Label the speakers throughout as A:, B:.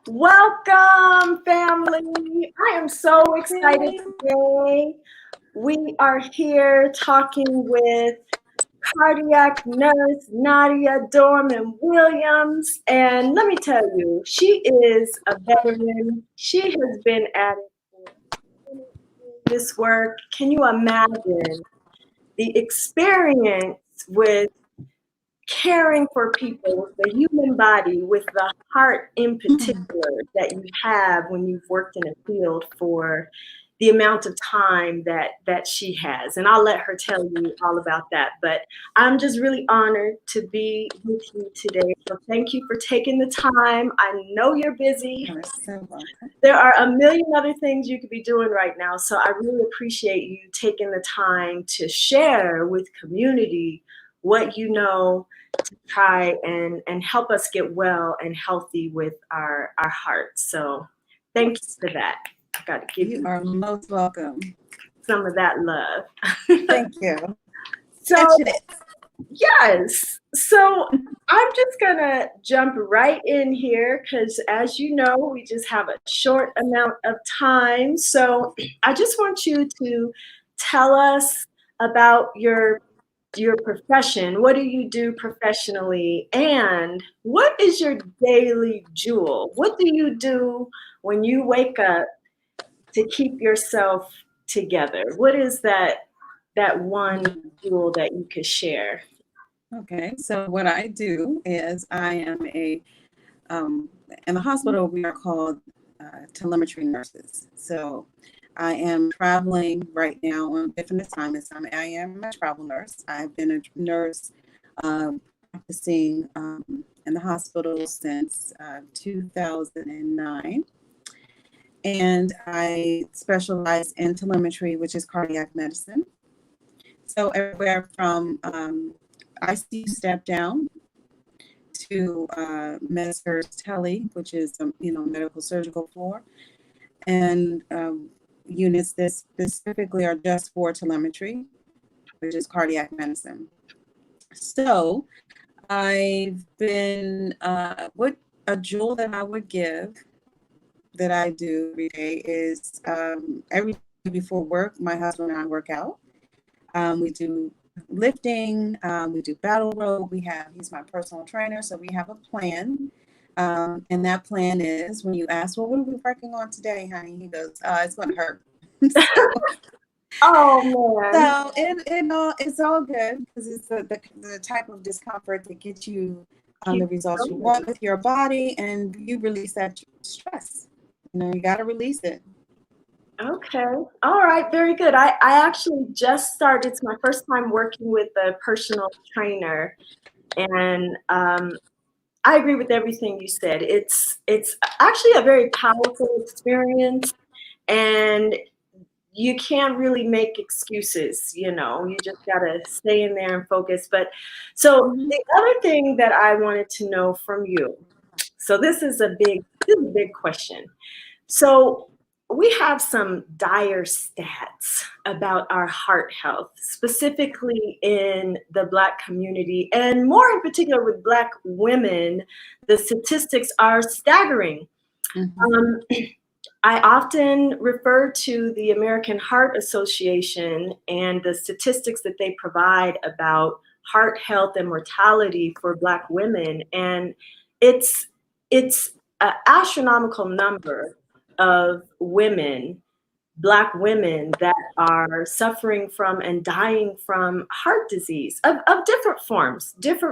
A: Welcome, family. I am so excited today. We are here talking with Cardiac Nurse Nadia Dorman Williams. And let me tell you, she is a veteran. She has been at this work. Can you imagine the experience with caring for people, the human body, with the heart in particular that you have when you've worked in a field for the amount of time that she has. And I'll let her tell you all about that. But I'm just really honored to be with you today. So thank you for taking the time. I know you're busy.
B: You're so welcome.
A: There are a million other things you could be doing right now. So I really appreciate you taking the time to share with community what you know, to try and help us get well and healthy with our hearts. So thank you for that. I got to give
B: You
A: you
B: are most welcome.
A: some of that love.
B: Thank you.
A: So
B: Mention it.
A: yes. So I'm just going to jump right in here because, as you know, we just have a short amount of time. So I just want you to tell us about your profession. What do you do professionally? And what is your daily jewel? What do you do when you wake up to keep yourself together? What is that one jewel that you could share?
B: Okay, so what I do is I am in the hospital, we are called telemetry nurses. So I am traveling right now on different assignments. I am a travel nurse. I've been a nurse practicing in the hospital since 2009. And I specialize in telemetry, which is cardiac medicine. So everywhere from ICU step down to med-surg tele, which is medical surgical floor, and units that specifically are just for telemetry, which is cardiac medicine. So I've been what a jewel that I would give that I do every day is every day before work, my husband and I work out. We do lifting, we do battle rope. He's my personal trainer, so we have a plan. And that plan is when you ask, well, what are we working on today, honey? He goes, it's going to hurt.
A: Oh man.
B: So it's all good because it's the type of discomfort that gets you the
A: Keep
B: results you
A: going.
B: want with your body, and you release that stress. You got to release it.
A: Okay. All right. Very good. I actually just started. It's my first time working with a personal trainer. And I agree with everything you said. It's actually a very powerful experience, and you can't really make excuses. You just gotta stay in there and focus. But so
B: Mhm.
A: the other thing that I wanted to know from you. So this is a big question. So we have some dire stats about our heart health, specifically in the Black community, and more in particular with Black women. The statistics are staggering.
B: Mhm.
A: Um, I often refer to the American Heart Association and the statistics that they provide about heart health and mortality for Black women, and it's it's an astronomical number of women, Black women, that are suffering from and dying from heart disease of different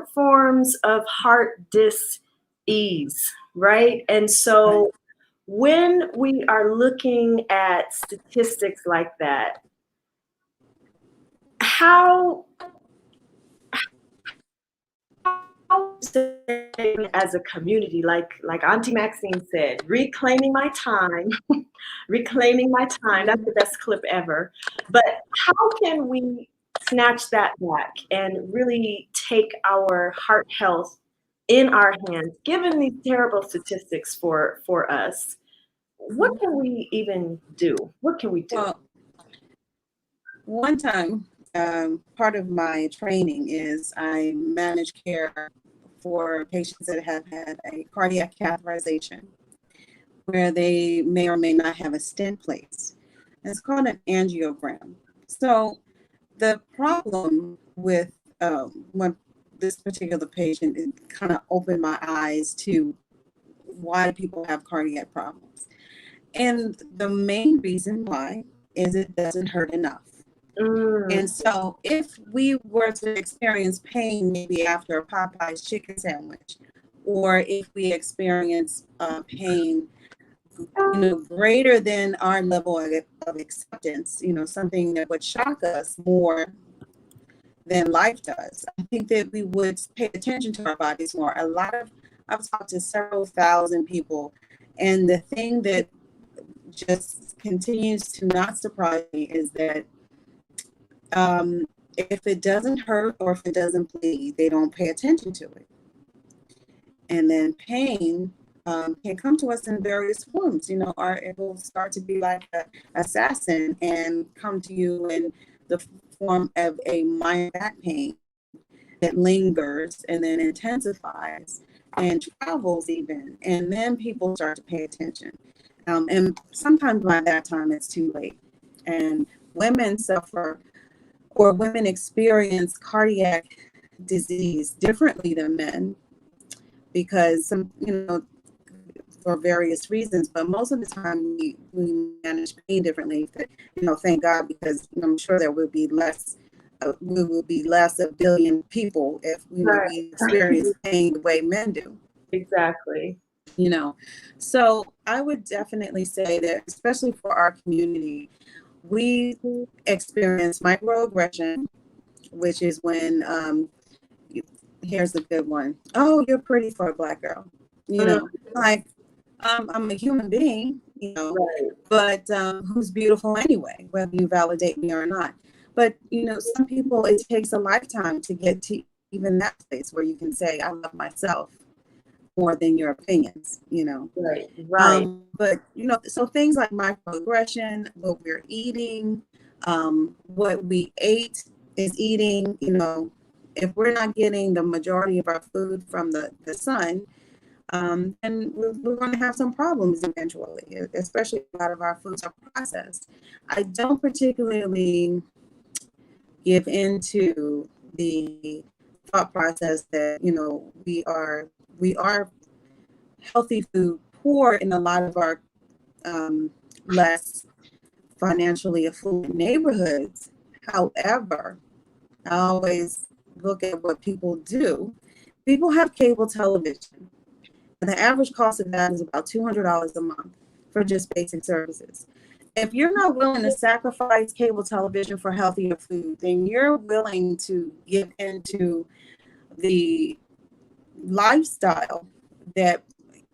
A: forms of heart dis-ease, right? And
B: Right.
A: so when we are looking at statistics like that, how as a community, like Auntie Maxine said, reclaiming my time, reclaiming my time. That's the best clip ever. But how can we snatch that back and really take our heart health in our hands, given these terrible statistics for us? What can we even do? What can we do?
B: Well, one time, part of my training is I manage care for patients that have had a cardiac catheterization. where they may or may not have a stent placed. It's called an angiogram. So the problem with when this particular patient, it kind of opened my eyes to why people have cardiac problems. And the main reason why is it doesn't hurt enough. And so if we were to experience pain maybe after a Popeye's chicken sandwich, or if we experience pain, greater than our level of acceptance, something that would shock us more than life does, I think that we would pay attention to our bodies more. I've talked to several thousand people, and the thing that just continues to not surprise me is that if it doesn't hurt or if it doesn't bleed, they don't pay attention to it. And then pain can come to us in various forms, or it will start to be like an assassin and come to you in the form of a minor back pain that lingers and then intensifies and travels even. And then people start to pay attention. And sometimes by that time it's too late. And women suffer, or women experience cardiac disease differently than men because for various reasons, but most of the time we manage pain differently. Thank God, because I'm sure there will be less. We will be less a billion people if we experience pain the way men do.
A: Exactly.
B: So I would definitely say that, especially for our community, we experience microaggression, which is when here's a good one. Oh, you're pretty for a Black girl. Like I'm a human being, but who's beautiful anyway, whether you validate me or not. But some people, it takes a lifetime to get to even that place where you can say, I love myself more than your opinions,
A: Right.
B: But so things like microaggression, what we're eating, what we ate is eating, if we're not getting the majority of our food from the sun, then we're going to have some problems eventually, especially a lot of our foods are processed. I don't particularly give into the thought process that, we are healthy food poor in a lot of our less financially affluent neighborhoods. However, I always look at what people do. People have cable television. The average cost of that is about $200 a month for just basic services. If you're not willing to sacrifice cable television for healthier food, then you're willing to get into the lifestyle that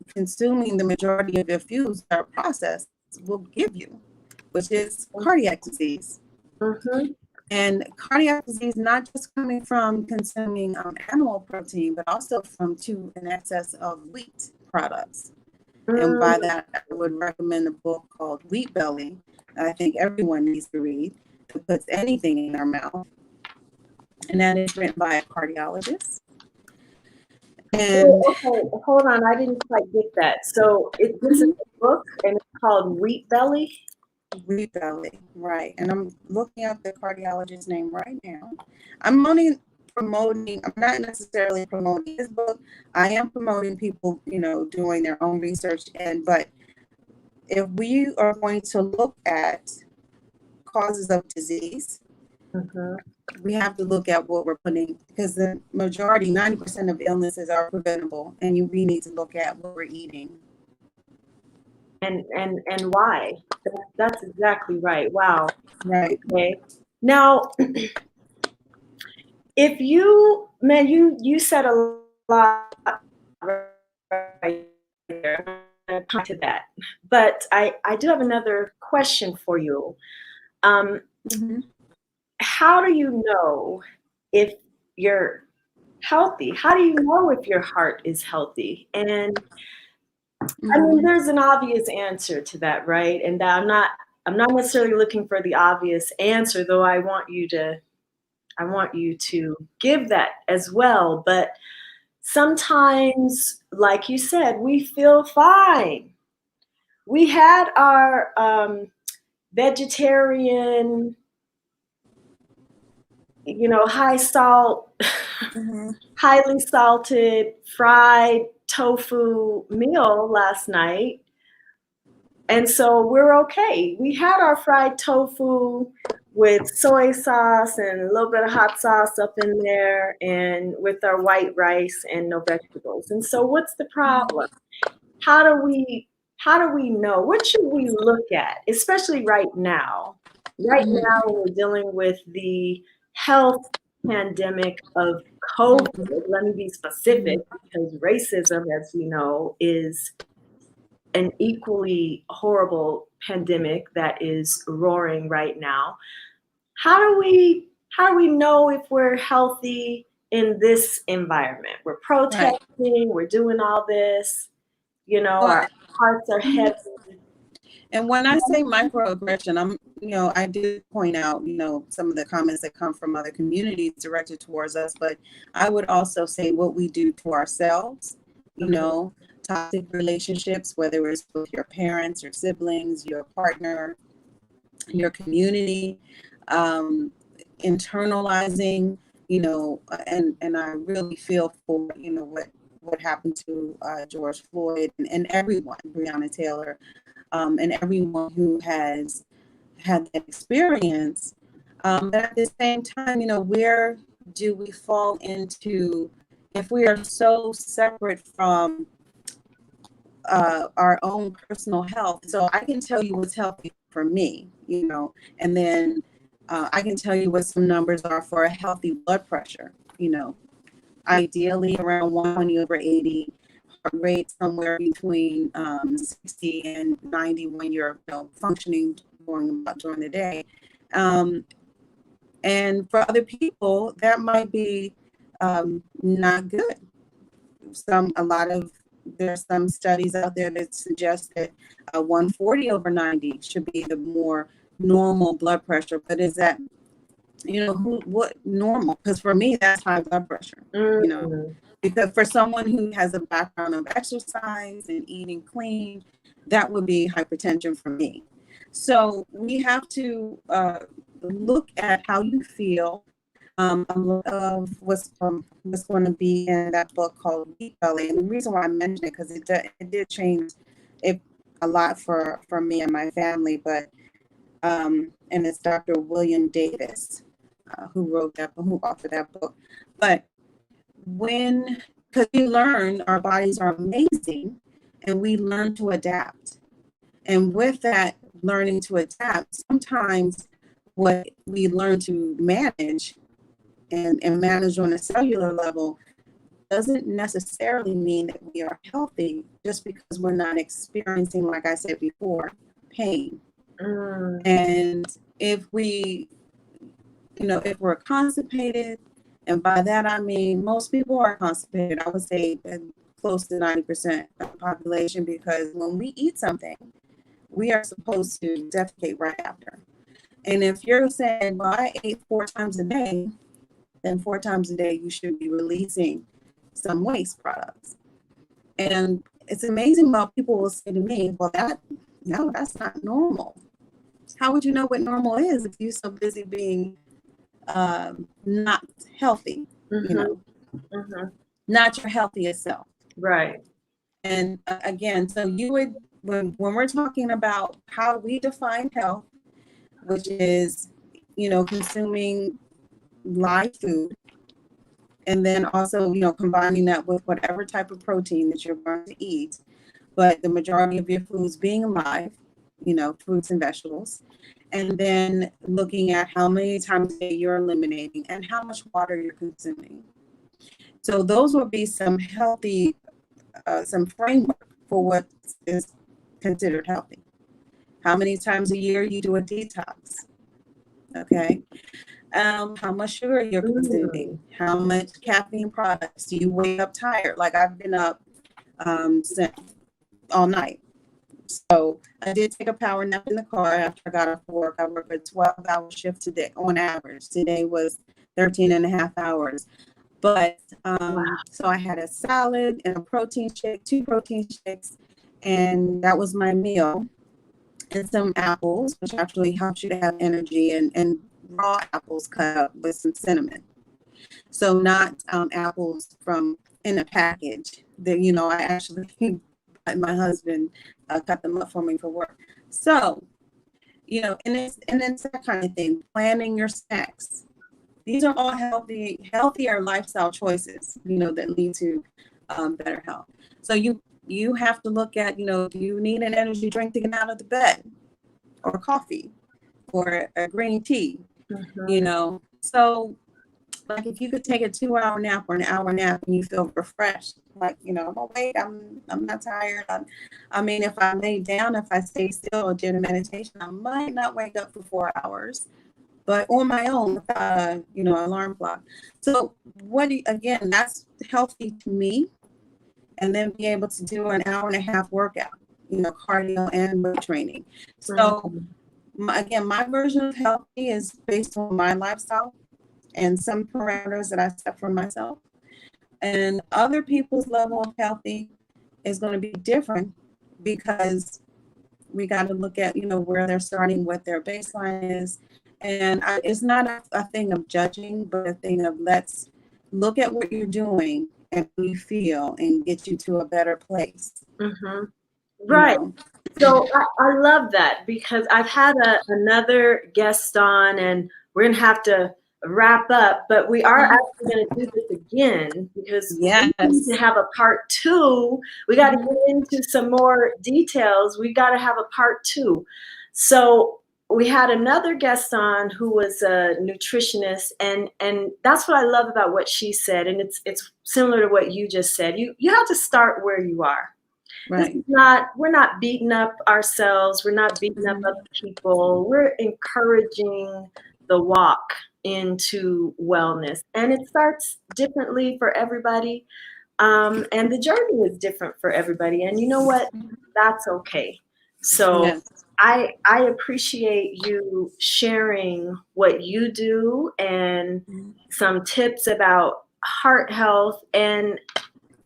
B: consuming the majority of your foods that are processed will give you, which is cardiac disease.
A: Mm-hmm.
B: And cardiac disease not just coming from consuming animal protein, but also from an excess of wheat products. And by that, I would recommend a book called Wheat Belly. I think everyone needs to read, who puts anything in their mouth. And that is written by a cardiologist. And
A: okay, hold on, I didn't quite get that. So this is a book and it's called Wheat Belly?
B: Wheat Belly, right. And I'm looking up the cardiologist's name right now. I'm only promoting, I'm not necessarily promoting his book. I am promoting people, doing their own research. But if we are going to look at causes of disease, we have to look at what we're putting, because the majority, 90% of illnesses are preventable, and we need to look at what we're eating.
A: And why? That's exactly right. Wow.
B: Right.
A: Okay. Now, if you said a lot right there. I'm going to come to that. But I do have another question for you. How do you know if you're healthy? How do you know if your heart is healthy? And I mean, there's an obvious answer to that, right? And I'm not necessarily looking for the obvious answer, though I want you to give that as well. But sometimes, like you said, we feel fine. we had our vegetarian, high salt,
B: Mm-hmm.
A: highly salted fried tofu meal last night. And so we're okay. We had our fried tofu with soy sauce and a little bit of hot sauce up in there, and with our white rice and no vegetables. And so what's the problem? How do we know? What should we look at, especially right now? Right now,
B: Mm-hmm.
A: we're dealing with the health pandemic of COVID. Let me be specific, because racism, as we know, is an equally horrible pandemic that is roaring right now. How do we know if we're healthy in this environment? We're
B: Right.
A: protesting, we're doing all this,
B: Well,
A: our hearts are
B: mhm.
A: heavy.
B: And when I say microaggression, I did point out, some of the comments that come from other communities directed towards us, but I would also say what we do to ourselves, you
A: Mhm.
B: know, toxic relationships, whether it's with your parents, your siblings, your partner, your community, um, internalizing, and I really feel for, what happened to George Floyd and everyone, Breonna Taylor, and everyone who has had that experience. But at the same time, where do we fall into, if we are so separate from our own personal health? So I can tell you what's healthy for me, and then I can tell you what some numbers are for a healthy blood pressure, ideally around 120 over 80, heart rate somewhere between 60 and 90 when you're functioning during the day. Um, and for other people, that might be not good. A lot of There's some studies out there that suggest that 140 over 90 should be the more normal blood pressure. But is that, what normal? Because for me, that's high blood pressure,
A: Mm.
B: because for someone who has a background of exercise and eating clean, that would be hypertension for me. So we have to look at how you feel. A lot of what's going to be in that book called Wheat Belly, and the reason why I mentioned it, because it did change it a lot for me and my family. But and it's Dr. William Davis who authored that book. But because we learn our bodies are amazing, and we learn to adapt. And with that learning to adapt, sometimes what we learn to manage and manage on a cellular level doesn't necessarily mean that we are healthy, just because we're not experiencing, like I said before, pain.
A: Mm.
B: And if we're constipated, and by that I mean most people are constipated, I would say close to 90% of the population, because when we eat something, we are supposed to defecate right after. And if you're saying, well, I ate 4 times a day, then 4 times a day you should be releasing some waste products. And it's amazing how people will say to me, well, no, that's not normal. How would you know what normal is if you're so busy being not healthy,
A: Mhm. Mhm.
B: not your healthiest self?
A: Right.
B: And again, so you would, when we're talking about how we define health, which is, consuming live food, and then also, combining that with whatever type of protein that you're going to eat, but the majority of your foods being live, fruits and vegetables, and then looking at how many times a day you're eliminating and how much water you're consuming. So those would be some framework for what is considered healthy. How many times a year you do a detox? Okay. How much sugar you're consuming?
A: Mm.
B: How much caffeine products? Do you wake up tired? Like I've been up since all night. So I did take a power nap in the car after I got off work. I work a 12-hour shift today on average. Today was 13 and a half hours. But
A: Wow.
B: so I had a salad and a protein shake, 2 protein shakes, and that was my meal. And some apples, which actually helps you to have energy, and raw apples cut up with some cinnamon. So not apples from in a package. That I actually my husband cut them up for me for work. So and it's that kind of thing. Planning your snacks. These are all healthier lifestyle choices. That lead to better health. So you have to look at, do you need an energy drink to get out of the bed, or coffee, or a green tea? So like if you could take a 2-hour nap or an hour nap and you feel refreshed, like, I'm awake, I'm not tired. I mean, if I lay down, if I stay still or did a meditation, I might not wake up for 4 hours, but on my own without alarm clock. So again, that's healthy to me. And then be able to do an hour and a half workout, cardio and weight training. So again, my version of healthy is based on my lifestyle and some parameters that I set for myself. And other people's level of healthy is going to be different, because we got to look at, where they're starting, what their baseline is. And it's not a thing of judging, but a thing of, let's look at what you're doing and how you feel and get you to a better place.
A: Right. So I love that, because I've had another guest on, and we're going to have to wrap up, but we are actually going to do this again, because we need to have a part 2. We got to get into some more details. We got to have a part 2. So we had another guest on who was a nutritionist, and that's what I love about what she said. And it's similar to what you just said. You have to start where you are.
B: Right.
A: We're not beating up ourselves. We're not beating up other people. We're encouraging the walk into wellness. And it starts differently for everybody. And the journey is different for everybody. And you know what? That's okay. So I appreciate you sharing what you do and some tips about heart health. And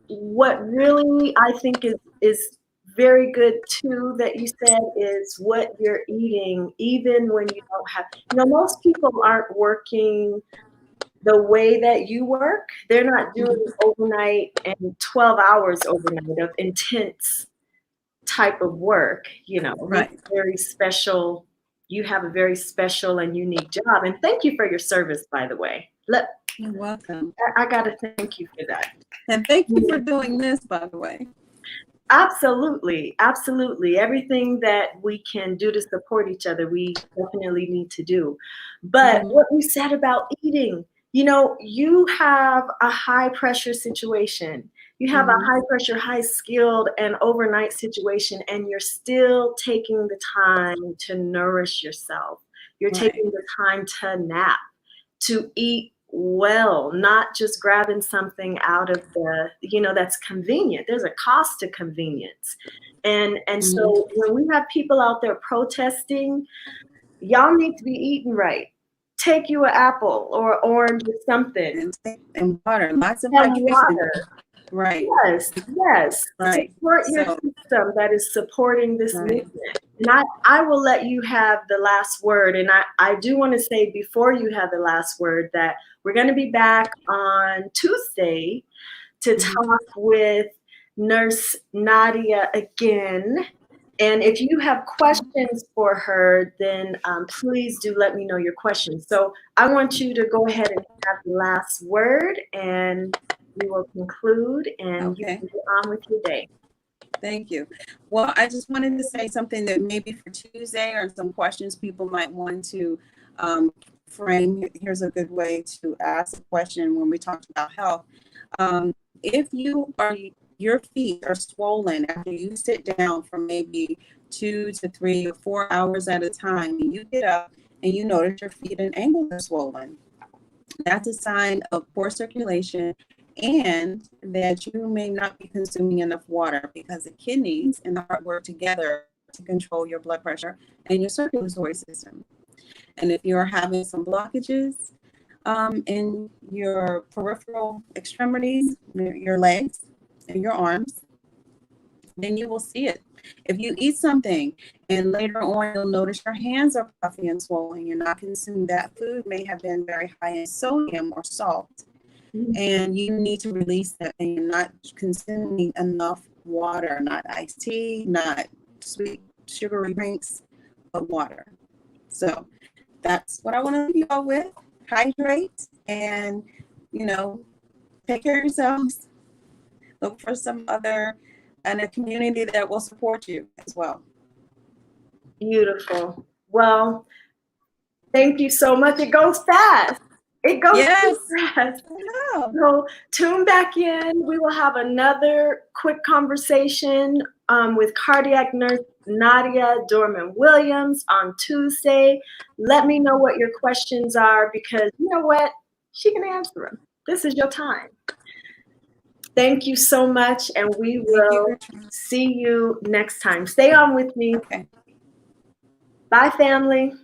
A: what really I think is very good too that you said is what you're eating, even when you don't have, most people aren't working the way that you work. They're not doing overnight and 12 hours overnight of intense type of work.
B: Right.
A: Very special. You have a very special and unique job. And thank you for your service, by the way.
B: You're welcome.
A: I got to thank you for that.
B: And thank you for doing this, by the way.
A: Absolutely. Absolutely. Everything that we can do to support each other, we definitely need to do. But what you said about eating, you have a high pressure situation. You have a high pressure, high skilled and overnight situation, and you're still taking the time to nourish yourself. You're taking the time to nap, to eat well, not just grabbing something out of the, that's convenient. There's a cost to convenience. And so when we have people out there protesting, y'all need to be eating right. Take you an apple or orange or something.
B: And water, lots of
A: water.
B: Right.
A: Yes.
B: Right.
A: Support your system that is supporting this movement. And I will let you have the last word. And I do want to say before you have the last word that we're going to be back on Tuesday to talk with Nurse Nadia again. And if you have questions for her, then please do let me know your questions. So I want you to go ahead and have the last word, and we will conclude, and you can go on with your day.
B: Thank you. Well, I just wanted to say something that maybe for Tuesday, or some questions people might want to frame. Here's a good way to ask a question when we talk about health. If your feet are swollen after you sit down for maybe 2 to 3 or 4 hours at a time, and you get up and you notice your feet and ankles are swollen, that's a sign of poor circulation, and that you may not be consuming enough water, because the kidneys and the heart work together to control your blood pressure and your circulatory system. And if you're having some blockages in your peripheral extremities, your legs and your arms, then you will see it. If you eat something and later on you'll notice your hands are puffy and swollen, you're not consuming that food, may have been very high in sodium or salt. And you need to release that, and you're not consuming enough water, not iced tea, not sweet sugary drinks, but water. So that's what I want to leave you all with. Hydrate and, take care of yourselves. Look for some other and a community that will support you as well.
A: Beautiful. Well, thank you so much. It goes fast. It goes fast. So tune back in. We will have another quick conversation with Cardiac Nurse Nadia Dorman-Williams on Tuesday. Let me know what your questions are, because you know what? She can answer them. This is your time. Thank you so much, and we will see you next time. Stay on with me.
B: Okay.
A: Bye, family.